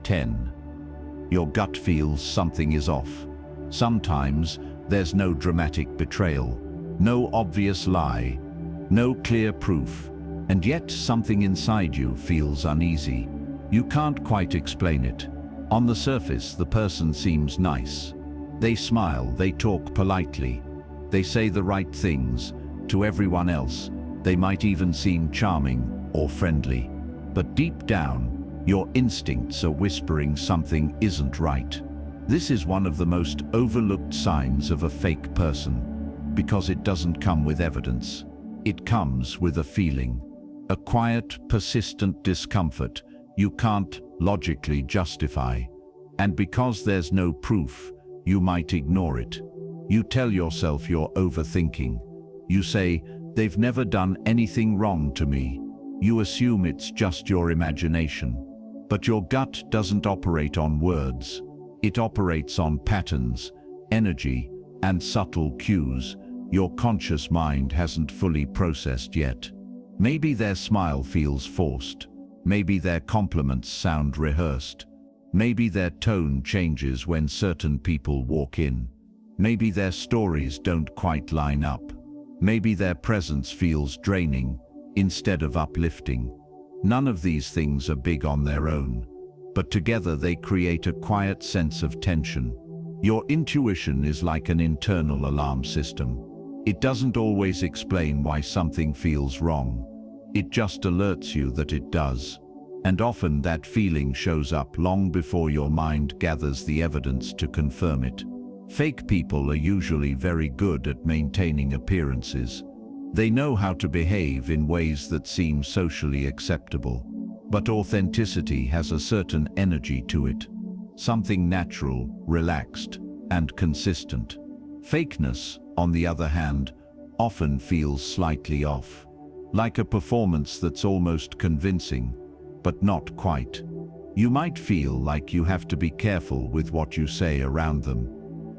10. Your gut feels something is off. Sometimes there's no dramatic betrayal, no obvious lie, no clear proof, and yet something inside you feels uneasy. You can't quite explain it. On the surface, the person seems nice. They smile, they talk politely, they say the right things. To everyone else, they might even seem charming or friendly. But deep down, your instincts are whispering something isn't right. This is one of the most overlooked signs of a fake person, because it doesn't come with evidence. It comes with a feeling, a quiet, persistent discomfort you can't logically justify. And because there's no proof, you might ignore it. You tell yourself you're overthinking. You say, "They've never done anything wrong to me." You assume it's just your imagination. But your gut doesn't operate on words. It operates on patterns, energy, and subtle cues your conscious mind hasn't fully processed yet. Maybe their smile feels forced. Maybe their compliments sound rehearsed. Maybe their tone changes when certain people walk in. Maybe their stories don't quite line up. Maybe their presence feels draining instead of uplifting. None of these things are big on their own, but together they create a quiet sense of tension. Your intuition is like an internal alarm system. It doesn't always explain why something feels wrong. It just alerts you that it does. And often that feeling shows up long before your mind gathers the evidence to confirm it. Fake people are usually very good at maintaining appearances. They know how to behave in ways that seem socially acceptable. But authenticity has a certain energy to it. Something natural, relaxed, and consistent. Fakeness, on the other hand, often feels slightly off. Like a performance that's almost convincing, but not quite. You might feel like you have to be careful with what you say around them,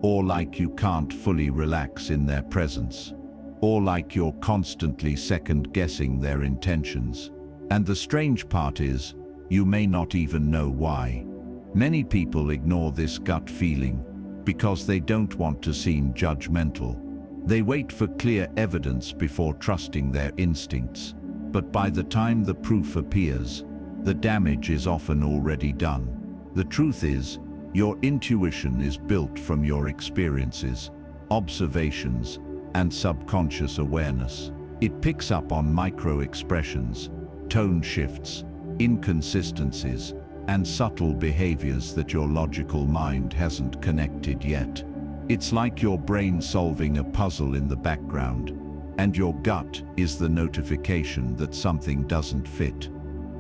or like you can't fully relax in their presence, or like you're constantly second-guessing their intentions. And the strange part is, you may not even know why. Many people ignore this gut feeling because they don't want to seem judgmental. They wait for clear evidence before trusting their instincts. But by the time the proof appears, the damage is often already done. The truth is, your intuition is built from your experiences, observations, and subconscious awareness. It picks up on micro-expressions, tone shifts, inconsistencies, and subtle behaviors that your logical mind hasn't connected yet. It's like your brain solving a puzzle in the background, and your gut is the notification that something doesn't fit.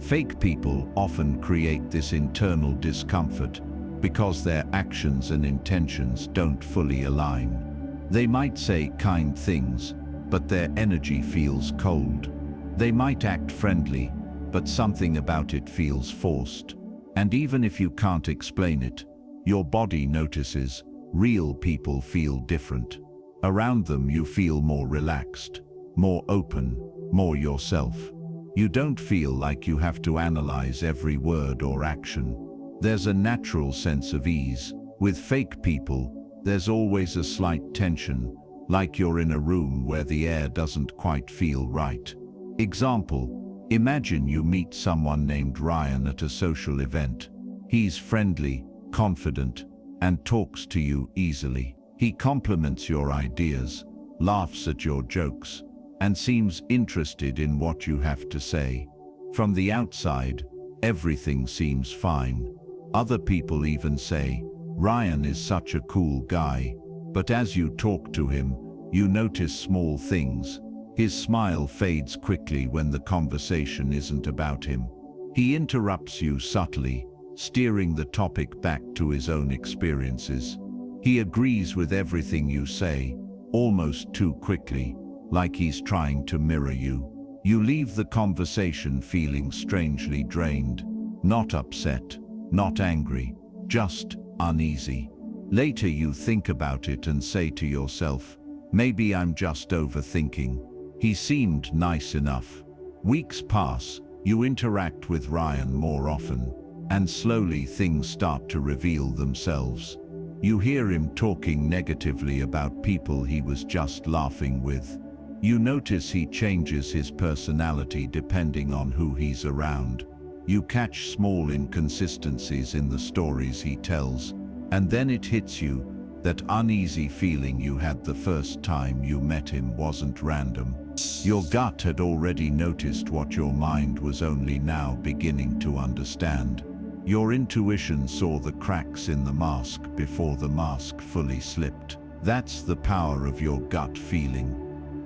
Fake people often create this internal discomfort because their actions and intentions don't fully align. They might say kind things, but their energy feels cold. They might act friendly, but something about it feels forced. And even if you can't explain it, your body notices. Real people feel different. Around them you feel more relaxed, more open, more yourself. You don't feel like you have to analyze every word or action. There's a natural sense of ease. With fake people, there's always a slight tension, like you're in a room where the air doesn't quite feel right. Example, imagine you meet someone named Ryan at a social event. He's friendly, confident, and talks to you easily. He compliments your ideas, laughs at your jokes, and seems interested in what you have to say. From the outside, everything seems fine. Other people even say, "Ryan is such a cool guy." But as you talk to him, you notice small things. His smile fades quickly when the conversation isn't about him. He interrupts you subtly, steering the topic back to his own experiences. He agrees with everything you say, almost too quickly, like he's trying to mirror you. You leave the conversation feeling strangely drained, not upset, not angry, just uneasy. Later you think about it and say to yourself, maybe I'm just overthinking. He seemed nice enough. Weeks pass, you interact with Ryan more often, and slowly things start to reveal themselves. You hear him talking negatively about people he was just laughing with. You notice he changes his personality depending on who he's around. You catch small inconsistencies in the stories he tells, and then it hits you, that uneasy feeling you had the first time you met him wasn't random. Your gut had already noticed what your mind was only now beginning to understand. Your intuition saw the cracks in the mask before the mask fully slipped. That's the power of your gut feeling.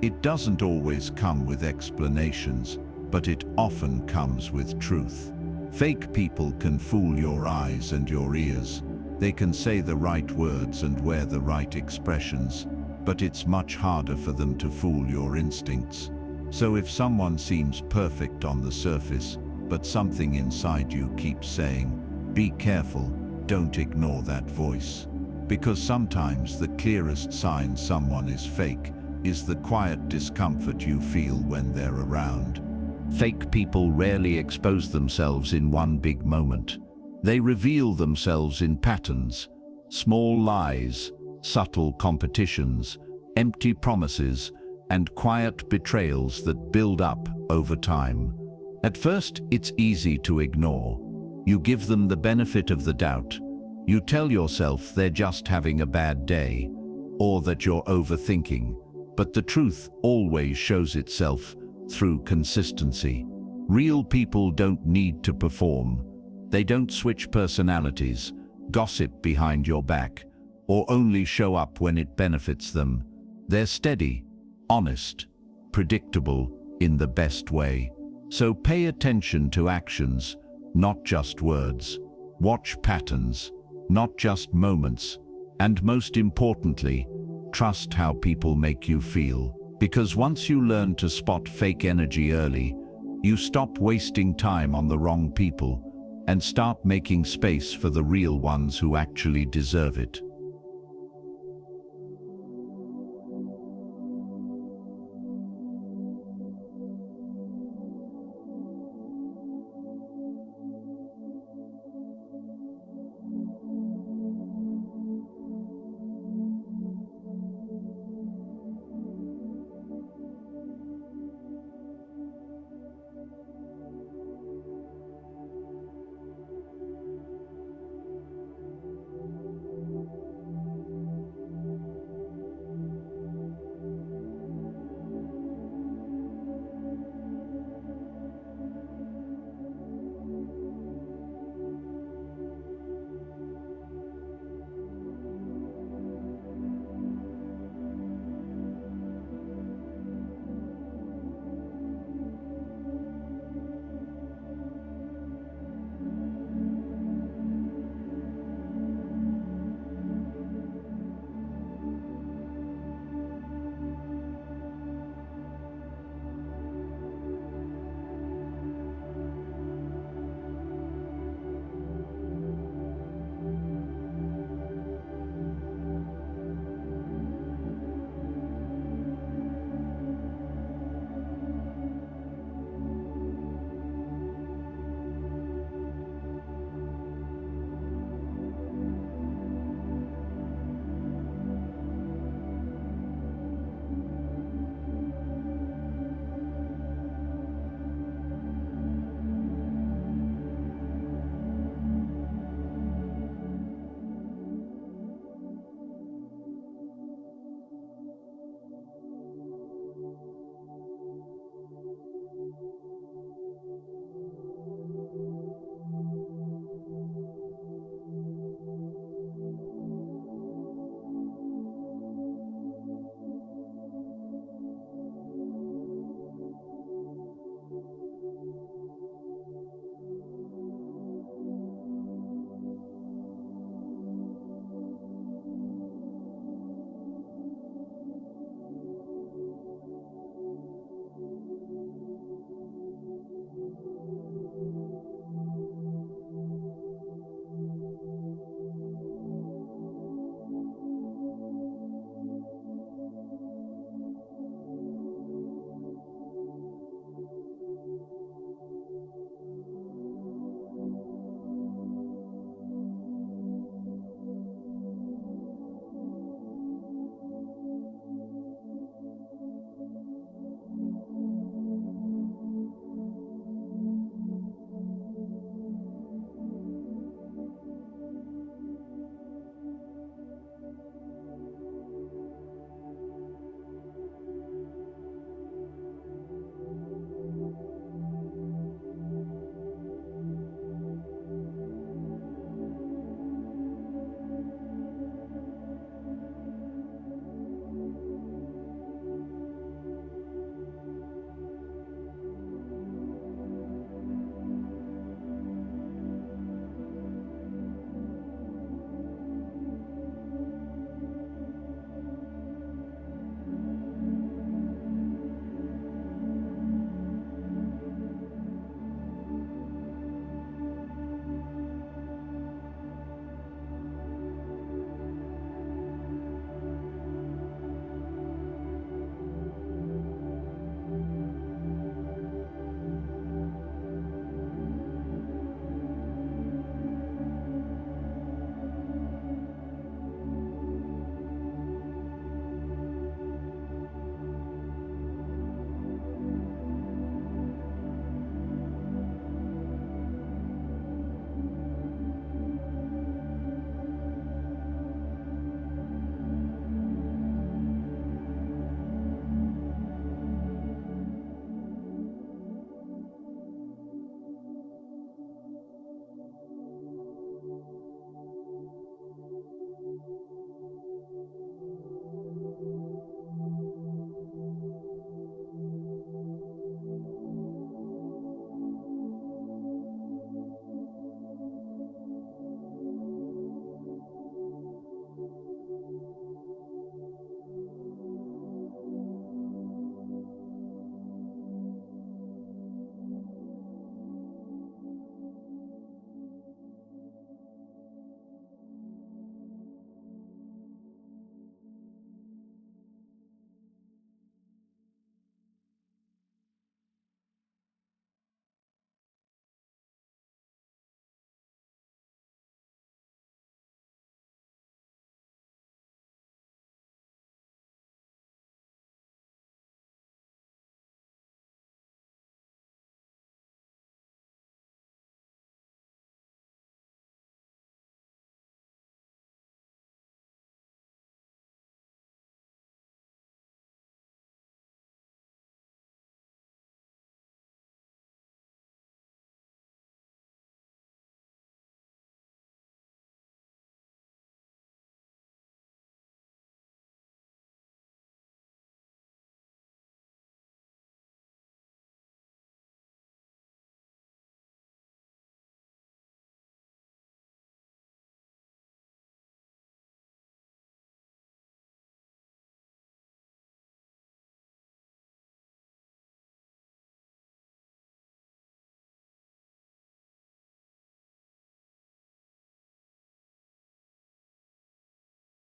It doesn't always come with explanations, but it often comes with truth. Fake people can fool your eyes and your ears. They can say the right words and wear the right expressions, but it's much harder for them to fool your instincts. So if someone seems perfect on the surface, but something inside you keeps saying, "Be careful, don't ignore that voice." Because sometimes the clearest sign someone is fake is the quiet discomfort you feel when they're around. Fake people rarely expose themselves in one big moment. They reveal themselves in patterns, small lies, subtle competitions, empty promises, and quiet betrayals that build up over time. At first, it's easy to ignore. You give them the benefit of the doubt. You tell yourself they're just having a bad day, or that you're overthinking. But the truth always shows itself through consistency. Real people don't need to perform. They don't switch personalities, gossip behind your back, or only show up when it benefits them. They're steady, honest, predictable in the best way. So pay attention to actions, not just words. Watch patterns, not just moments. And most importantly, trust how people make you feel. Because once you learn to spot fake energy early, you stop wasting time on the wrong people and start making space for the real ones who actually deserve it.